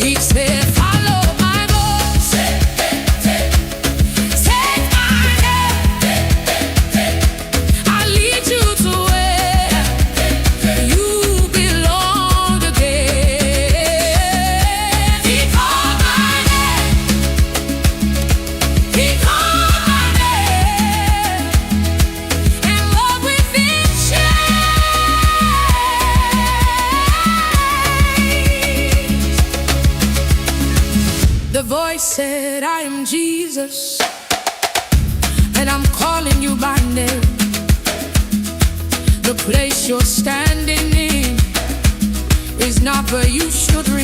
He said, follow my voice. Take my hand. I'll lead you to where you belong again. He called my name. He called my name. And love within changed. The voice said, I am Jesus, and I'm calling you by name. The place you're standing in is not where you should remain.